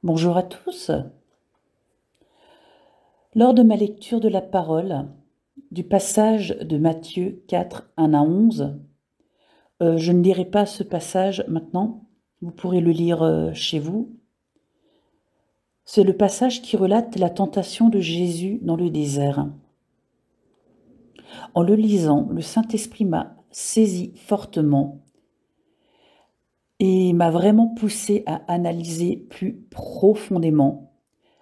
Bonjour à tous. Lors de ma lecture de la parole, du passage de Matthieu 4, 1 à 11, je ne lirai pas ce passage maintenant, vous pourrez le lire chez vous. C'est le passage qui relate la tentation de Jésus dans le désert. En le lisant, le Saint-Esprit m'a saisi fortement et m'a vraiment poussé à analyser plus profondément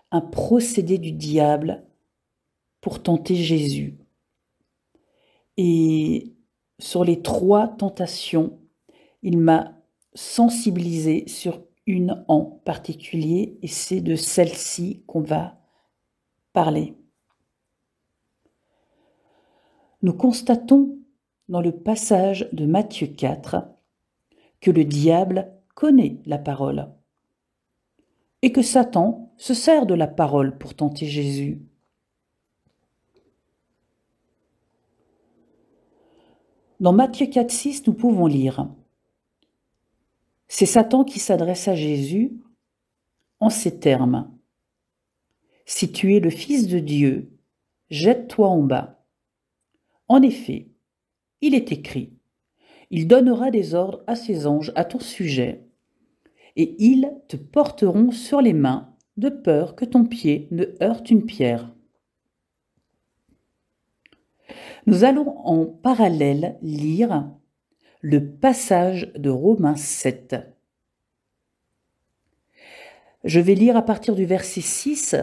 un procédé du diable pour tenter Jésus. Et sur les 3 tentations, il m'a sensibilisé sur une en particulier, et c'est de celle-ci qu'on va parler. Nous constatons dans le passage de Matthieu 4 que le diable connaît la parole et que Satan se sert de la parole pour tenter Jésus. Dans Matthieu 4, 6, nous pouvons lire: c'est Satan qui s'adresse à Jésus en ces termes: si tu es le Fils de Dieu, jette-toi en bas. En effet, il est écrit: il donnera des ordres à ses anges à ton sujet, et ils te porteront sur les mains, de peur que ton pied ne heurte une pierre. Nous allons en parallèle lire le passage de Romains 7. Je vais lire à partir du verset 6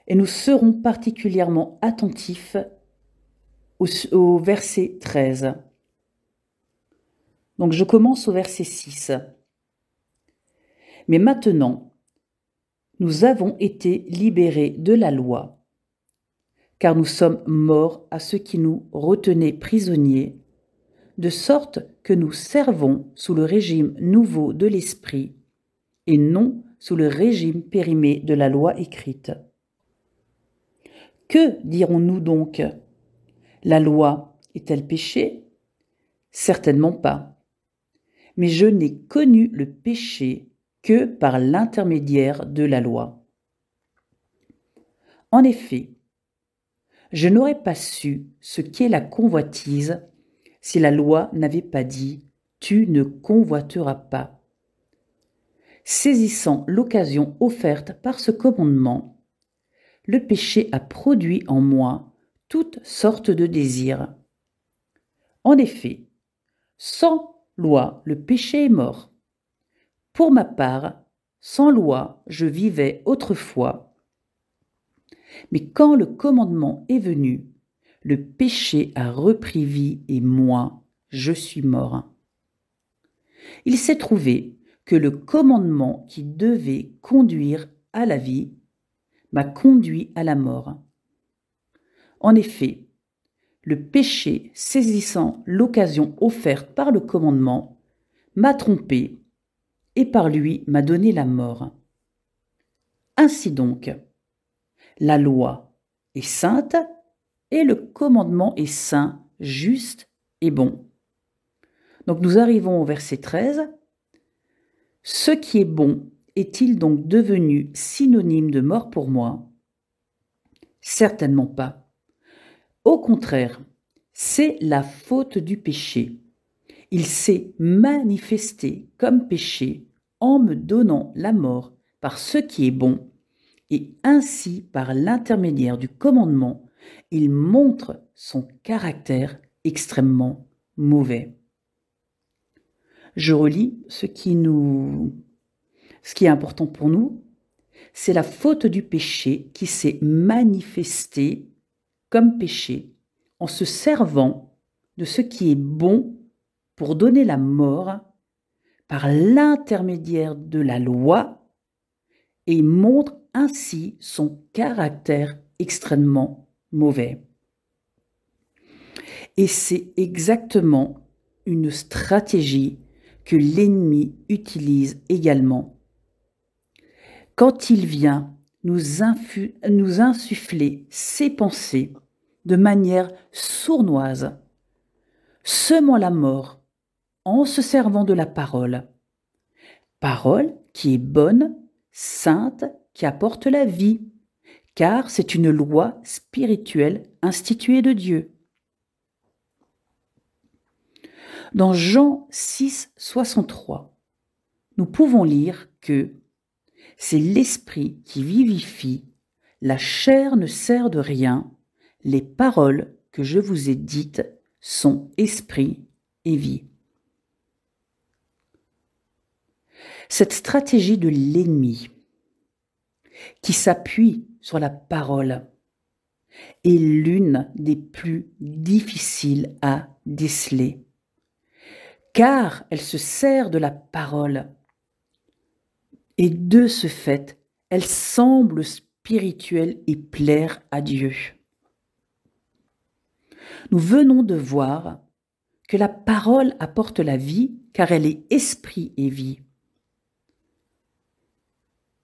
et nous serons particulièrement attentifs au verset 13. Donc je commence au verset 6. Mais maintenant, nous avons été libérés de la loi, car nous sommes morts à ceux qui nous retenaient prisonniers, de sorte que nous servons sous le régime nouveau de l'esprit et non sous le régime périmé de la loi écrite. Que dirons-nous donc? La loi est-elle péché? Certainement pas. Mais je n'ai connu le péché que par l'intermédiaire de la loi. En effet, je n'aurais pas su ce qu'est la convoitise si la loi n'avait pas dit « tu ne convoiteras pas ». Saisissant l'occasion offerte par ce commandement, le péché a produit en moi toutes sortes de désirs. En effet, sans loi, le péché est mort. Pour ma part, sans loi, je vivais autrefois. Mais quand le commandement est venu, le péché a repris vie et moi, je suis mort. Il s'est trouvé que le commandement qui devait conduire à la vie m'a conduit à la mort. En effet, le péché, saisissant l'occasion offerte par le commandement, m'a trompé et par lui m'a donné la mort. Ainsi donc, la loi est sainte et le commandement est saint, juste et bon. Donc nous arrivons au verset 13. Ce qui est bon est-il donc devenu synonyme de mort pour moi? Certainement pas. Au contraire, c'est la faute du péché. Il s'est manifesté comme péché en me donnant la mort par ce qui est bon, et ainsi par l'intermédiaire du commandement, il montre son caractère extrêmement mauvais. Je relis ce qui est important pour nous, c'est la faute du péché qui s'est manifestée comme péché en se servant de ce qui est bon pour donner la mort par l'intermédiaire de la loi et montre ainsi son caractère extrêmement mauvais. Et c'est exactement une stratégie que l'ennemi utilise également. Quand il vient nous insuffler ses pensées de manière sournoise, semant la mort en se servant de la parole. Parole qui est bonne sainte qui apporte la vie, car c'est une loi spirituelle instituée de Dieu. Dans Jean 6, 63, nous pouvons lire que c'est l'esprit qui vivifie, la chair ne sert de rien, les paroles que je vous ai dites sont esprit et vie. Cette stratégie de l'ennemi, qui s'appuie sur la parole, est l'une des plus difficiles à déceler, car elle se sert de la parole, et de ce fait, elle semble spirituelle et plaire à Dieu. Nous venons de voir que la parole apporte la vie, car elle est esprit et vie.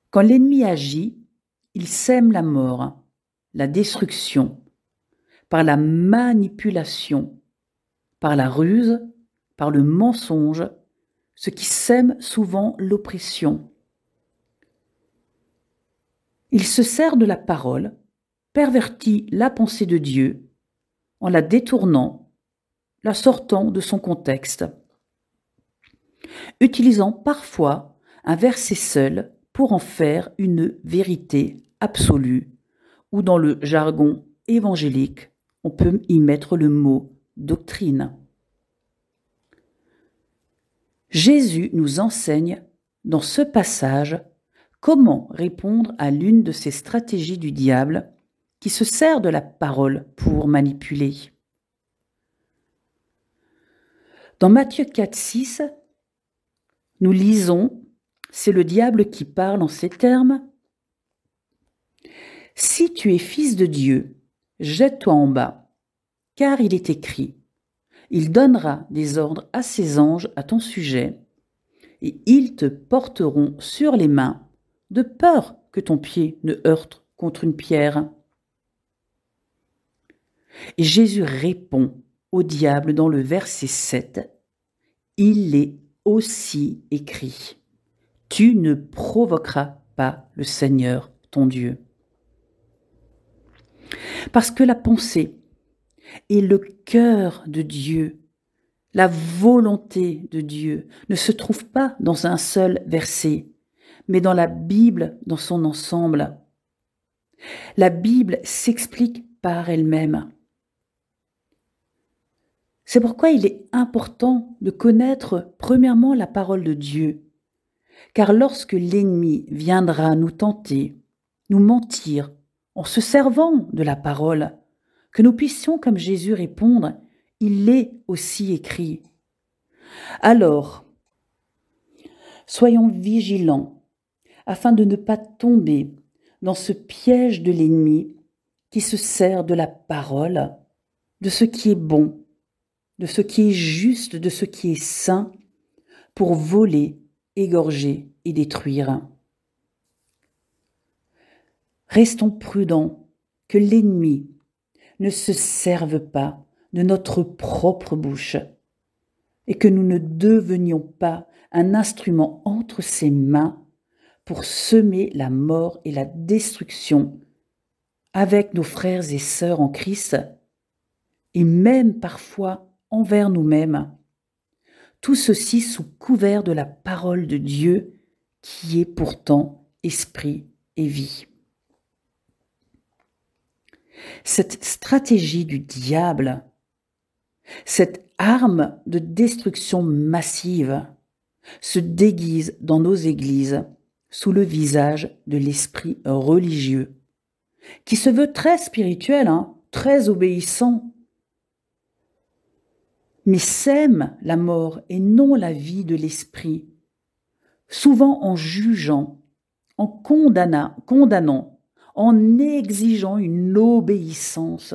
Quand l'ennemi agit, il sème la mort, la destruction, par la manipulation, par la ruse, par le mensonge, ce qui sème souvent l'oppression. Il se sert de la parole, pervertit la pensée de Dieu, en la détournant, la sortant de son contexte, utilisant parfois un verset seul pour en faire une vérité absolue, ou dans le jargon évangélique, on peut y mettre le mot doctrine. Jésus nous enseigne dans ce passage comment répondre à l'une de ces stratégies du diable qui se sert de la parole pour manipuler. Dans Matthieu 4, 6, nous lisons, c'est le diable qui parle en ces termes. « Si tu es fils de Dieu, jette-toi en bas, car il est écrit, il donnera des ordres à ses anges à ton sujet, et ils te porteront sur les mains, de peur que ton pied ne heurte contre une pierre. » Et Jésus répond au diable dans le verset 7, « Il est aussi écrit, tu ne provoqueras pas le Seigneur ton Dieu. » Parce que la pensée et le cœur de Dieu, la volonté de Dieu, ne se trouvent pas dans un seul verset, mais dans la Bible dans son ensemble. La Bible s'explique par elle-même. C'est pourquoi il est important de connaître premièrement la parole de Dieu, car lorsque l'ennemi viendra nous tenter, nous mentir, en se servant de la parole, que nous puissions comme Jésus répondre, il est aussi écrit. Alors, soyons vigilants afin de ne pas tomber dans ce piège de l'ennemi qui se sert de la parole, de ce qui est bon, de ce qui est juste, de ce qui est saint, pour voler, égorger et détruire. Restons prudents que l'ennemi ne se serve pas de notre propre bouche et que nous ne devenions pas un instrument entre ses mains pour semer la mort et la destruction avec nos frères et sœurs en Christ et même parfois envers nous-mêmes. Tout ceci sous couvert de la parole de Dieu qui est pourtant esprit et vie. Cette stratégie du diable, cette arme de destruction massive, se déguise dans nos églises sous le visage de l'esprit religieux, qui se veut très spirituel, très obéissant, mais sème la mort et non la vie de l'esprit, souvent en jugeant, en condamnant, en exigeant une obéissance,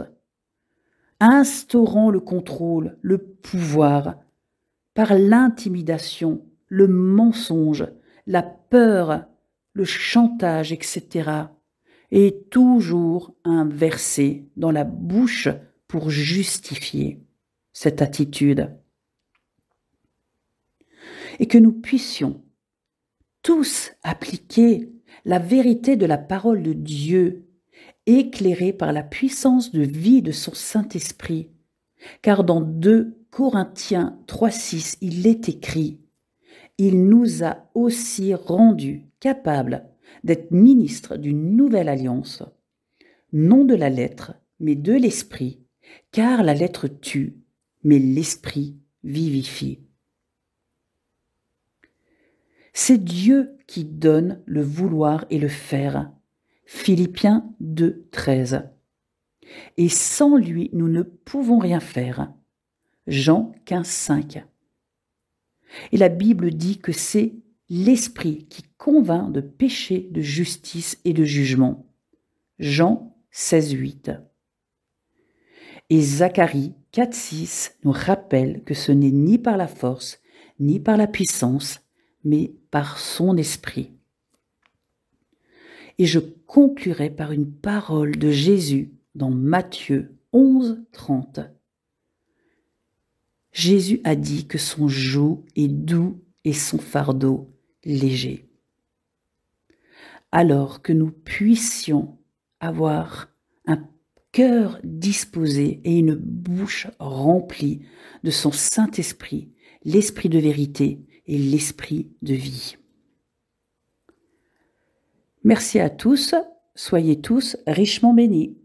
instaurant le contrôle, le pouvoir, par l'intimidation, le mensonge, la peur, le chantage, etc. Et toujours un verset dans la bouche pour justifier cette attitude. Et que nous puissions tous appliquer la vérité de la parole de Dieu, éclairée par la puissance de vie de son Saint-Esprit. Car dans 2 Corinthiens 3,6, il est écrit « Il nous a aussi rendus capables d'être ministres d'une nouvelle alliance, non de la lettre, mais de l'esprit, car la lettre tue, mais l'esprit vivifie. » C'est Dieu qui donne le vouloir et le faire. Philippiens 2,13. Et sans lui, nous ne pouvons rien faire. Jean 15,5. Et la Bible dit que c'est l'Esprit qui convainc de péché, de justice et de jugement. Jean 16,8. Et Zacharie 4,6 nous rappelle que ce n'est ni par la force, ni par la puissance, mais par son esprit. Et je conclurai par une parole de Jésus dans Matthieu 11,30. Jésus a dit que son joug est doux et son fardeau léger. Alors que nous puissions avoir un cœur disposé et une bouche remplie de son Saint-Esprit, l'Esprit de vérité et l'Esprit de vie. Merci à tous, soyez tous richement bénis.